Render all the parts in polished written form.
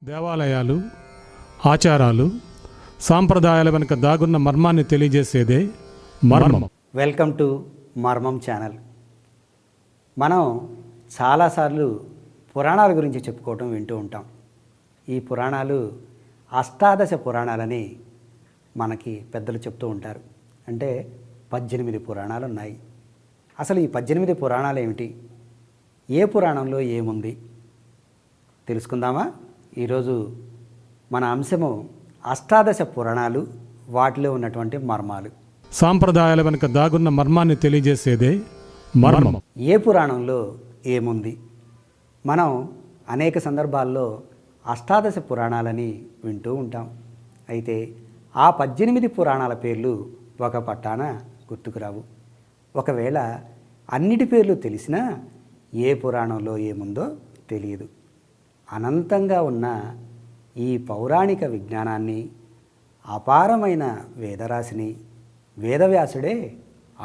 దేవాలయాలు, ఆచారాలు, సాంప్రదాయాల వెనుక దాగున్న మర్మాన్ని తెలియజేసేదే మర్మం. వెల్కమ్ టు మర్మం ఛానల్. మనం చాలాసార్లు పురాణాల గురించి చెప్పుకోవటం వింటూ ఉంటాం. ఈ పురాణాలు అష్టాదశ పురాణాలని మనకి పెద్దలు చెప్తూ ఉంటారు. అంటే 18 పురాణాలు ఉన్నాయి. అసలు ఈ 18 పురాణాలు ఏమిటి? ఏ పురాణంలో ఏముంది తెలుసుకుందామా? ఈరోజు మన అంశము అష్టాదశ పురాణాలు, వాటిలో ఉన్నటువంటి మర్మాలు. సాంప్రదాయాల వెనుక దాగున్న మర్మాన్ని తెలియజేసేదే మర్మం. ఏ పురాణంలో ఏముంది? మనం అనేక సందర్భాల్లో అష్టాదశ పురాణాలని వింటూ ఉంటాం. అయితే ఆ 18 పురాణాల పేర్లు ఒక పట్టాన గుర్తుకురావు. ఒకవేళ అన్నిటి పేర్లు తెలిసినా ఏ పురాణంలో ఏముందో తెలియదు. అనంతంగా ఉన్న ఈ పౌరాణిక విజ్ఞానాన్ని, అపారమైన వేదరాశిని వేదవ్యాసుడే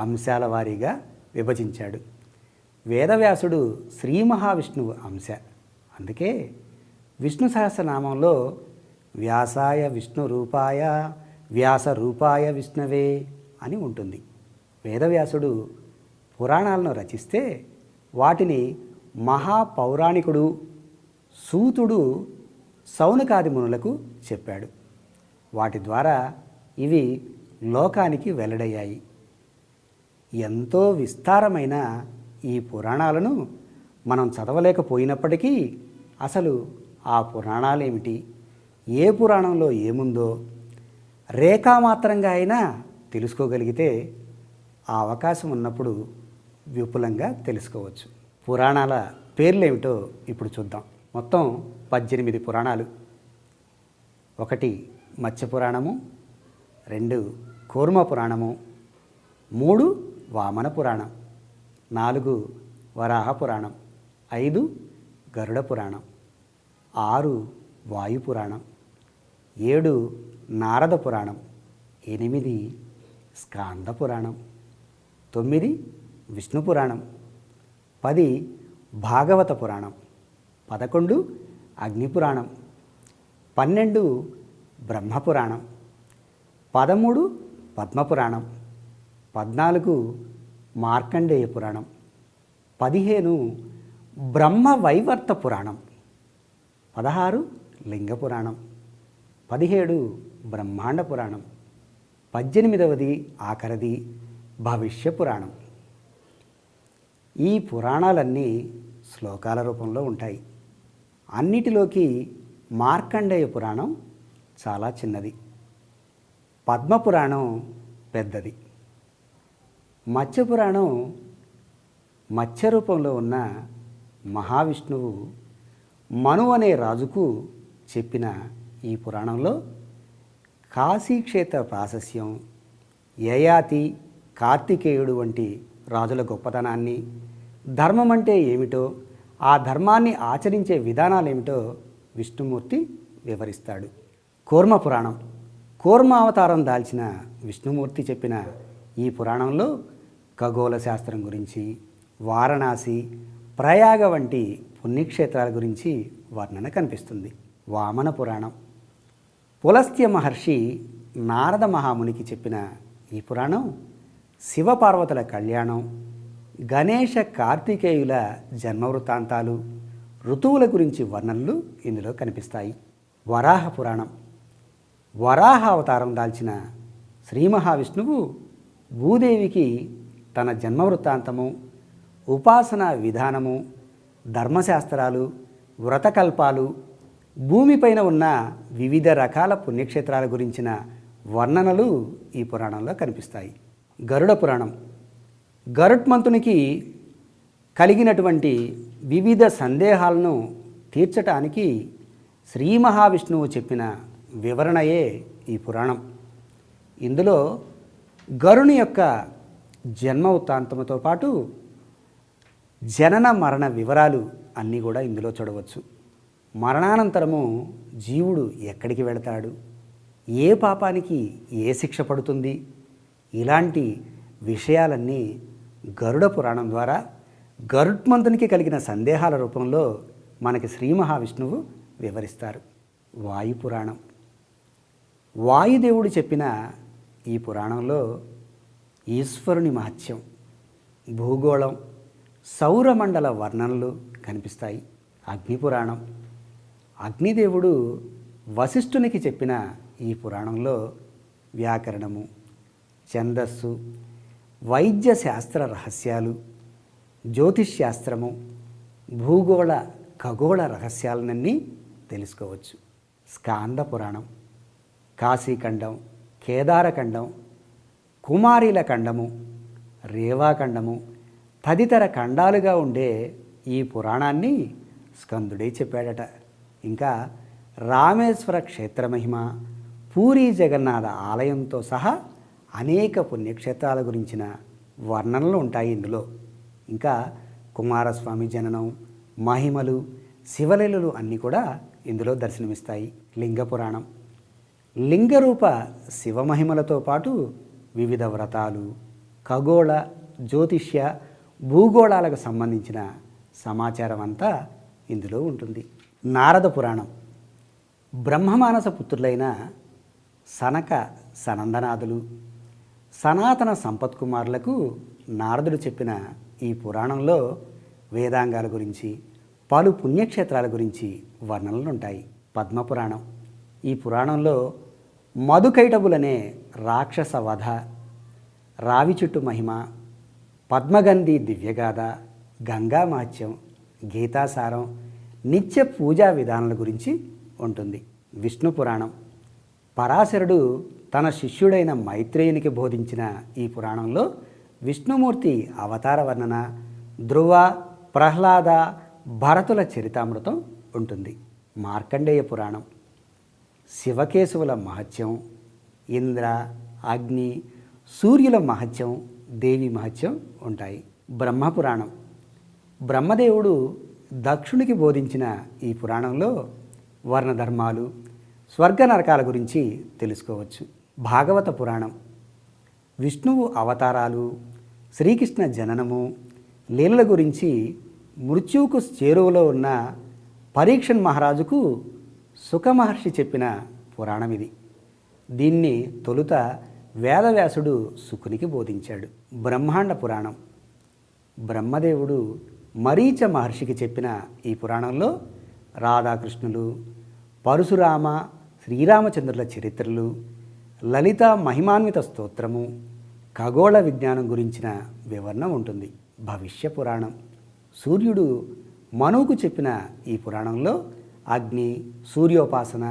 అంశాల వారీగా విభజించాడు. వేదవ్యాసుడు శ్రీ మహావిష్ణువు అంశ. అందుకే విష్ణు సహస్రనామంలో వ్యాసాయ విష్ణు రూపాయ వ్యాస రూపాయ విష్ణవే అని ఉంటుంది. వేదవ్యాసుడు పురాణాలను రచిస్తే వాటిని మహాపౌరాణికుడు సూతుడు సౌనకాది మునులకు చెప్పాడు. వాటి ద్వారా ఇవి లోకానికి వెల్లడయ్యాయి. ఎంతో విస్తారమైన ఈ పురాణాలను మనం చదవలేకపోయినప్పటికీ అసలు ఆ పురాణాలేమిటి, ఏ పురాణంలో ఏముందో రేఖామాత్రంగా అయినా తెలుసుకోగలిగితే ఆ అవకాశం ఉన్నప్పుడు విపులంగా తెలుసుకోవచ్చు. పురాణాల పేర్లేమిటో ఇప్పుడు చూద్దాం. మొత్తం 18 పురాణాలు. 1 మత్స్య పురాణము, 2 కూర్మ పురాణము, 3 వామన పురాణం, 4 వరాహ పురాణం, 5 గరుడ పురాణం, 6 వాయు పురాణం, 7 నారద పురాణం, 8 స్కాంద పురాణం, 9 విష్ణు పురాణం, 10 భాగవత పురాణం, 11 అగ్నిపురాణం, 12 బ్రహ్మపురాణం, 13 పద్మపురాణం, 14 మార్కండేయ పురాణం, 15 బ్రహ్మవైవర్త పురాణం, 16 లింగ పురాణం, 17 బ్రహ్మాండ పురాణం, 18వది ఆఖరిది భవిష్య పురాణం. ఈ పురాణాలన్నీ శ్లోకాల రూపంలో ఉంటాయి. అన్నిటిలోకి మార్కండేయ పురాణం చాలా చిన్నది, పద్మపురాణం పెద్దది. మత్స్యపురాణం మత్స్య రూపంలో ఉన్న మహావిష్ణువు మను అనే రాజుకు చెప్పిన ఈ పురాణంలో కాశీక్షేత్ర ప్రాశస్యం, యయాతి, కార్తికేయుడు వంటి రాజుల గొప్పతనాన్ని, ధర్మం అంటే ఏమిటో, ఆ ధర్మాన్ని ఆచరించే విధానాలేమిటో విష్ణుమూర్తి వివరిస్తాడు. కూర్మ పురాణం కూర్మ అవతారం దాల్చిన విష్ణుమూర్తి చెప్పిన ఈ పురాణంలో ఖగోళ శాస్త్రం గురించి, వారణాసి, ప్రయాగ వంటి పుణ్యక్షేత్రాల గురించి వర్ణన కనిపిస్తుంది. వామన పురాణం పులస్త్య మహర్షి నారద మహామునికి చెప్పిన ఈ పురాణం శివపార్వతుల కళ్యాణం, గణేష కార్తికేయుల జన్మవృత్తాంతాలు, ఋతువుల గురించి వర్ణనలు ఇందులో కనిపిస్తాయి. వరాహ పురాణం వరాహ అవతారం దాల్చిన శ్రీ మహావిష్ణువు భూదేవికి తన జన్మవృత్తాంతము, ఉపాసనా విధానము, ధర్మశాస్త్రాలు, వ్రతకల్పాలు, భూమిపైన ఉన్న వివిధ రకాల పుణ్యక్షేత్రాల గురించిన వర్ణనలు ఈ పురాణంలో కనిపిస్తాయి. గరుడ పురాణం గరుత్మంతునికి కలిగినటువంటి వివిధ సందేహాలను తీర్చటానికి శ్రీ మహావిష్ణువు చెప్పిన వివరణయే ఈ పురాణం. ఇందులో గరుని యొక్క జన్మ వృత్తాంతముతో పాటు జనన మరణ వివరాలు అన్నీ కూడా ఇందులో చూడవచ్చు. మరణానంతరము జీవుడు ఎక్కడికి వెళతాడు, ఏ పాపానికి ఏ శిక్ష పడుతుంది, ఇలాంటి విషయాలన్నీ గరుడ పురాణం ద్వారా గరుత్మంతునికి కలిగిన సందేహాల రూపంలో మనకి శ్రీ మహావిష్ణువు వివరిస్తారు. వాయు పురాణం. వాయుదేవుడు చెప్పిన ఈ పురాణంలో ఈశ్వరుని మహత్యం, భూగోళం, సౌరమండల వర్ణనలు కనిపిస్తాయి. అగ్ని పురాణం. అగ్నిదేవుడు వశిష్ఠునికి చెప్పిన ఈ పురాణంలో వ్యాకరణము, ఛందస్సు, వైద్య శాస్త్ర రహస్యాలు, జ్యోతిష్శాస్త్రము, భూగోళ ఖగోళ రహస్యాలనన్నీ తెలుసుకోవచ్చు. స్కాంద పురాణం. కాశీఖండం, కేదారఖండం, కుమారీల ఖండము, రేవాఖండము తదితర ఖండాలుగా ఉండే ఈ పురాణాన్ని స్కందుడే చెప్పాడట. ఇంకా రామేశ్వర క్షేత్రమహిమ, పూరీ జగన్నాథ ఆలయంతో సహా అనేక పుణ్యక్షేత్రాల గురించిన వర్ణనలు ఉంటాయి ఇందులో. ఇంకా కుమారస్వామి జననం, మహిమలు, శివలీలలు అన్నీ కూడా ఇందులో దర్శనమిస్తాయి. లింగ పురాణం. లింగరూప శివమహిమలతో పాటు వివిధ వ్రతాలు, ఖగోళ, జ్యోతిష్య, భూగోళాలకు సంబంధించిన సమాచారం అంతా ఇందులో ఉంటుంది. నారద పురాణం. బ్రహ్మమానస పుత్రులైన సనక సనందనాథులు, సనాతన సంపత్కుమారులకు నారదుడు చెప్పిన ఈ పురాణంలో వేదాంగాల గురించి, పలు పుణ్యక్షేత్రాల గురించి వర్ణనలు ఉంటాయి. పద్మపురాణం. ఈ పురాణంలో మధుకైటబులనే రాక్షస వధ, రావి చెట్టు మహిమ, పద్మగంధి దివ్యగాథ, గంగా మహత్యం, గీతాసారం, నిత్య పూజా విధానాల గురించి ఉంటుంది. విష్ణు పురాణం. పరాశరుడు తన శిష్యుడైన మైత్రేయునికి బోధించిన ఈ పురాణంలో విష్ణుమూర్తి అవతార వర్ణన, ధ్రువ, ప్రహ్లాద, భరతుల చరితామృతం ఉంటుంది. మార్కండేయ పురాణం. శివకేశవుల మహత్యం, ఇంద్ర, అగ్ని, సూర్యుల మహత్యం, దేవి మహత్యం ఉంటాయి. బ్రహ్మపురాణం. బ్రహ్మదేవుడు దక్షునికి బోధించిన ఈ పురాణంలో వర్ణధర్మాలు, స్వర్గ నరకాల గురించి తెలుసుకోవచ్చు. భాగవత పురాణం. విష్ణువు అవతారాలు, శ్రీకృష్ణ జననము, లీలల గురించి మృత్యువుకు చేరువలో ఉన్న పరీక్షన్ మహారాజుకు సుఖమహర్షి చెప్పిన పురాణం ఇది. దీన్ని తొలుత వేదవ్యాసుడు శుకునికి బోధించాడు. బ్రహ్మాండ పురాణం. బ్రహ్మదేవుడు మరీచ మహర్షికి చెప్పిన ఈ పురాణంలో రాధాకృష్ణులు, పరశురామ, శ్రీరామచంద్రుల చరిత్రలు, లలిత మహిమాన్విత స్తోత్రము, ఖగోళ విజ్ఞానం గురించిన వివరణ ఉంటుంది. భవిష్య పురాణం. సూర్యుడు మనువుకు చెప్పిన ఈ పురాణంలో అగ్ని, సూర్యోపాసన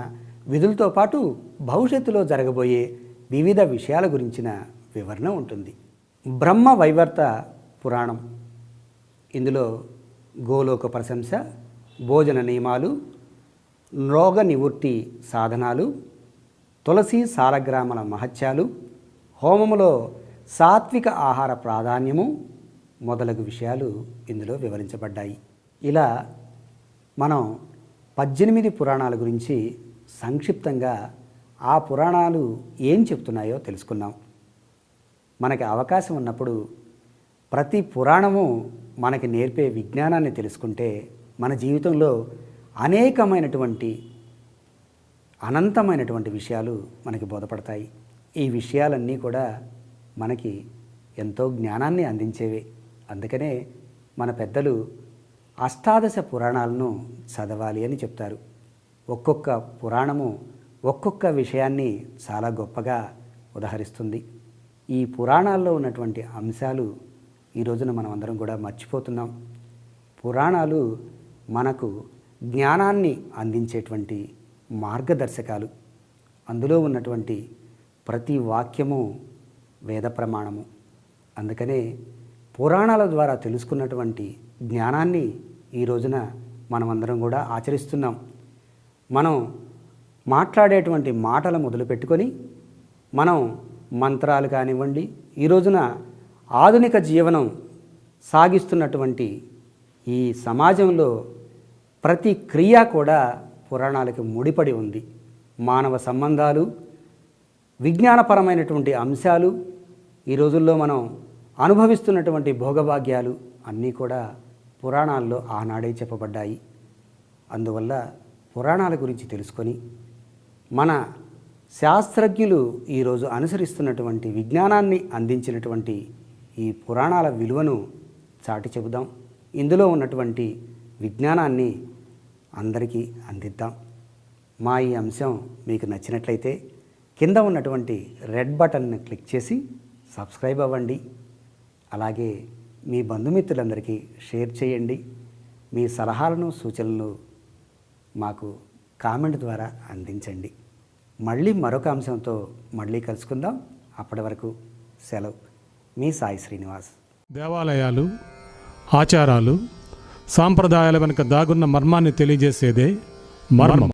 విధులతో పాటు భవిష్యత్తులో జరగబోయే వివిధ విషయాల గురించిన వివరణ ఉంటుంది. బ్రహ్మ వైవర్త పురాణం. ఇందులో గోలోక ప్రశంస, భోజన నియమాలు, రోగ నివృత్తి సాధనాలు, తులసి సాలగ్రామల మహత్యాలు, హోమములో సాత్విక ఆహార ప్రాధాన్యము మొదలగు విషయాలు ఇందులో వివరించబడ్డాయి. ఇలా మనం 18 పురాణాల గురించి సంక్షిప్తంగా ఆ పురాణాలు ఏం చెప్తున్నాయో తెలుసుకున్నాం. మనకి అవకాశం ఉన్నప్పుడు ప్రతి పురాణము మనకి నేర్పే విజ్ఞానాన్ని తెలుసుకుంటే మన జీవితంలో అనేకమైనటువంటి అనంతమైనటువంటి విషయాలు మనకి బోధపడతాయి. ఈ విషయాలన్నీ కూడా మనకి ఎంతో జ్ఞానాన్ని అందించేవే. అందుకనే మన పెద్దలు అష్టాదశ పురాణాలను చదవాలి అని చెప్తారు. ఒక్కొక్క పురాణము ఒక్కొక్క విషయాన్ని చాలా గొప్పగా ఉదహరిస్తుంది. ఈ పురాణాల్లో ఉన్నటువంటి అంశాలు ఈ రోజున మనం అందరం కూడా మర్చిపోతున్నాం. పురాణాలు మనకు జ్ఞానాన్ని అందించేటువంటి మార్గదర్శకాలు. అందులో ఉన్నటువంటి ప్రతి వాక్యము వేద ప్రమాణము. అందుకనే పురాణాల ద్వారా తెలుసుకున్నటువంటి జ్ఞానాన్ని ఈ రోజున మనమందరం కూడా ఆచరిస్తున్నాం. మనం మాట్లాడేటువంటి మాటలు మొదలుపెట్టుకొని మనం మంత్రాలు కానివ్వండి, ఈ రోజున ఆధునిక జీవనం సాగిస్తున్నటువంటి ఈ సమాజంలో ప్రతి క్రియ కూడా పురాణాలకు ముడిపడి ఉంది. మానవ సంబంధాలు, విజ్ఞానపరమైనటువంటి అంశాలు, ఈ రోజుల్లో మనం అనుభవిస్తున్నటువంటి భోగభాగ్యాలు అన్నీ కూడా పురాణాల్లో ఆనాడే చెప్పబడ్డాయి. అందువల్ల పురాణాల గురించి తెలుసుకొని మన శాస్త్రజ్ఞులు ఈరోజు అనుసరిస్తున్నటువంటి విజ్ఞానాన్ని అందించినటువంటి ఈ పురాణాల విలువను చాటి చెబుదాం. ఇందులో ఉన్నటువంటి విజ్ఞానాన్ని అందరికీ అందిద్దాం. మా ఈ అంశం మీకు నచ్చినట్లయితే కింద ఉన్నటువంటి రెడ్ బటన్ని క్లిక్ చేసి సబ్స్క్రైబ్ అవ్వండి. అలాగే మీ బంధుమిత్రులందరికీ షేర్ చేయండి. మీ సలహాలను సూచనలు మాకు కామెంట్ ద్వారా అందించండి. మళ్ళీ మరొక అంశంతో మళ్ళీ కలుసుకుందాం. అప్పటి వరకు సెలవు. మీ సాయి శ్రీనివాస్. దేవాలయాలు, ఆచారాలు, సాంప్రదాయాల వెనుక దాగున్న మర్మాన్ని తెలియజేసేదే మర్మం.